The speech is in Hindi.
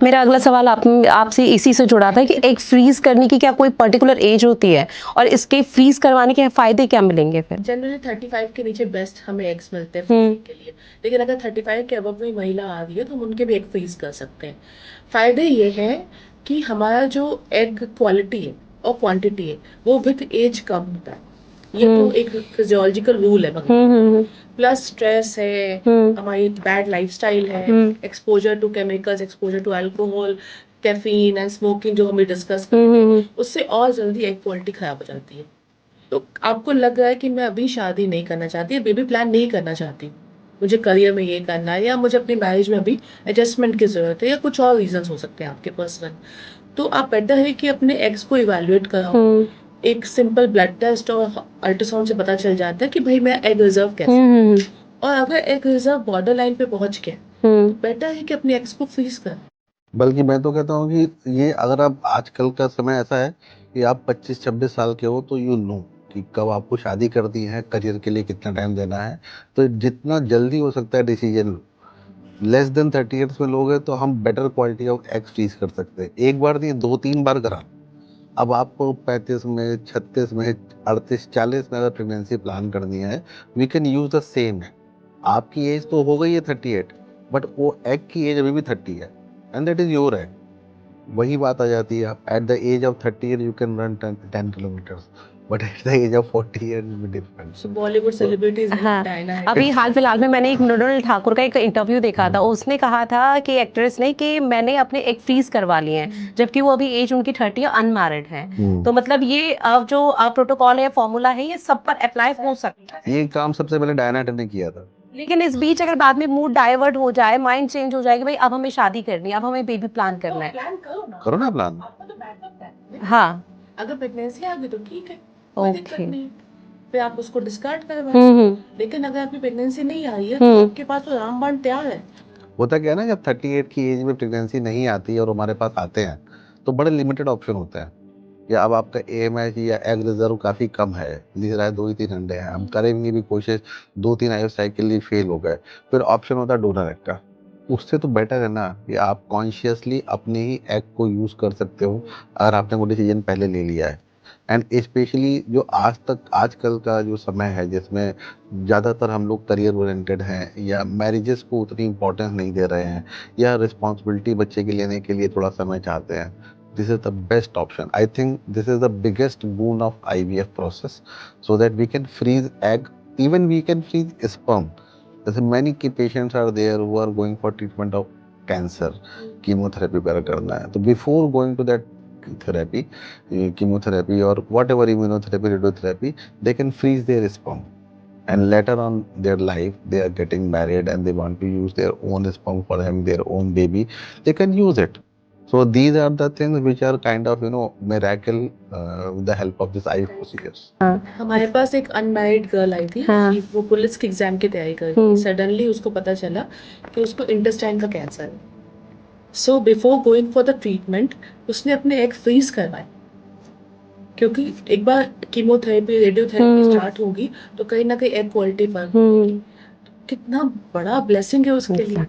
मेरा अगला सवाल आपसे इसी से जुड़ा था कि एग फ्रीज करने की क्या कोई पर्टिकुलर एज होती है और इसके फ्रीज करवाने के फायदे क्या मिलेंगे फिर? जनरली 35 के नीचे बेस्ट हमें एग्स मिलते हैं हम्म। फ्रीजिंग के लिए। लेकिन अगर 35 के अबव में महिला आ रही है तो हम उनके भी एग फ्रीज कर सकते हैं। फायदे ये है कि हमारा जो एग क्वालिटी है और क्वांटिटी है वो विद एज कम होता है। ये तो एक फिजियोलॉजिकल रूल है भगवान। हम्म। प्लस स्ट्रेस है, हम्म। हमारी बैड लाइफस्टाइल है, hmm. Exposure to chemicals, exposure to alcohol, caffeine and smoking जो हमें डिस्कस कर उससे और जल्दी एग क्वालिटी खराब हो जाती है। तो आपको लग रहा है कि मैं अभी शादी नहीं करना चाहती, बेबी प्लान नहीं करना चाहती, मुझे करियर में ये करना है या मुझे अपनी मैरिज में अभी एडजस्टमेंट की ज़रूरत है या कुछ और रीजंस हो सकते हैं आपके पर्सनल, तो आप बेटर है कि अपने एग्स को इवैल्यूएट कराओ। एक सिंपल ब्लड टेस्ट और अल्ट्रासाउंड से पता चल जाता है कि भाई मैं एग रिजर्व कैसे, और अगर एग रिजर्व बॉर्डर लाइन पे पहुंच गया तो बेटर है कि अपने एग्स को फ्रीज कर। बल्कि मैं तो कहता हूँ कि ये अगर आप आजकल का समय ऐसा है कि आप 25-26 साल के हो तो यू नो कि कब आपको शादी करनी है, करियर के लिए कितना टाइम देना है। तो जितना जल्दी हो सकता है डिसीजन, लेस देन 30 ईयर्स में लोग हैं तो हम better quality of eggs freeze कर सकते हैं। एक बार नहीं, 2-3 बार करा। अब आपको 35 में, 36 में, 38, 40 में अगर प्रेगनेंसी प्लान करनी है, we can use the same. आपकी एज तो हो गई है 38, बट वो एग की एज अभी भी 30 है, and that is your egg. वही बात आ जाती है, आप at the age of 30 year you can run 10 kilometres, but at the age of 40 year it will be different. So Bollywood celebrities हाँ, डायना है। अभी हाल फिलहाल में मैंने एक मृणल ठाकुर का एक इंटरव्यू देखा था। उसने कहा था कि एक्ट्रेस ने कि मैंने अपने एग फ्रीज करवा लिए हैं, जबकि वो अभी एज उनकी 30 अनमैरिड है। तो मतलब ये जो प्रोटोकॉल है, फॉर्मूला है, ये सब पर अप्लाई हो सकता है। ये काम सबसे पहले डायना ने किया था। लेकिन इस बीच अगर बाद में मूड डाइवर्ट हो जाए, माइंड चेंज हो जाए कि भाई अब हमें शादी करनी है, अब हमें बेबी प्लान करना है, प्लान करो ना, करो ना प्लान। आपका तो बैकअप है। हाँ, अगर प्रेगनेंसी आ गई तो ठीक है, कोई दिक्कत ओके, नहीं, फिर आप उसको डिस्कार्ड करवाएं। लेकिन अगर आपकी प्रेगनेंसी नहीं आ रही है तो आपके पास तो रामबाण तैयार है। होता क्या है ना, जब 38 की एज में प्रेगनेंसी नहीं आती और हमारे पास आते हैं तो बड़े लिमिटेड ऑप्शन होते हैं। या अब आपका AMH या एग रिजर्व काफ़ी कम है, दिख रहा है 2 ही 3 अंडे हैं, हम करेंगे भी कोशिश, 2-3 आयु साइकिल ही फेल हो गए, फिर ऑप्शन होता है डोनर एग का। उससे तो बेटर है ना कि आप कॉन्शियसली अपने ही एग को यूज़ कर सकते हो, अगर आपने वो डिसीजन पहले ले लिया है। एंड स्पेशली जो आजकल का जो समय है जिसमें ज़्यादातर हम लोग करियर ओरिएंटेड हैं या मैरिजेस को उतनी इम्पोर्टेंस नहीं दे रहे हैं या रिस्पॉन्सिबिलिटी बच्चे के लेने के लिए थोड़ा समय चाहते हैं, this is the best option. I think this is the biggest boon of IVF process, so that we can freeze egg, even we can freeze sperm. There's many patients are there who are going for treatment of cancer, chemotherapy वगैरह करना है, तो before going to that therapy, chemotherapy or whatever immunotherapy, radiotherapy, they can freeze their sperm. And later on their life, they are getting married and they want to use their own sperm for having their own baby, they can use it. So these are the things which are kind of miracle with the help of this IVF procedures. हमारे पास एक अनमैरिड गर्ल आई थी, वो पुलिस के एग्जाम की तैयारी कर रही थी। सडनली उसको पता चला कि उसको इंटेस्टाइन का कैंसर है। So before going for the treatment उसने अपने एग फ्रीज करवाए, क्योंकि एक बार कीमोथेरेपी रेडियोथेरेपी स्टार्ट होगी तो कहीं ना कहीं एग क्वालिटी पर कितना बड़ा ब्लेसिंग है उसके लिए।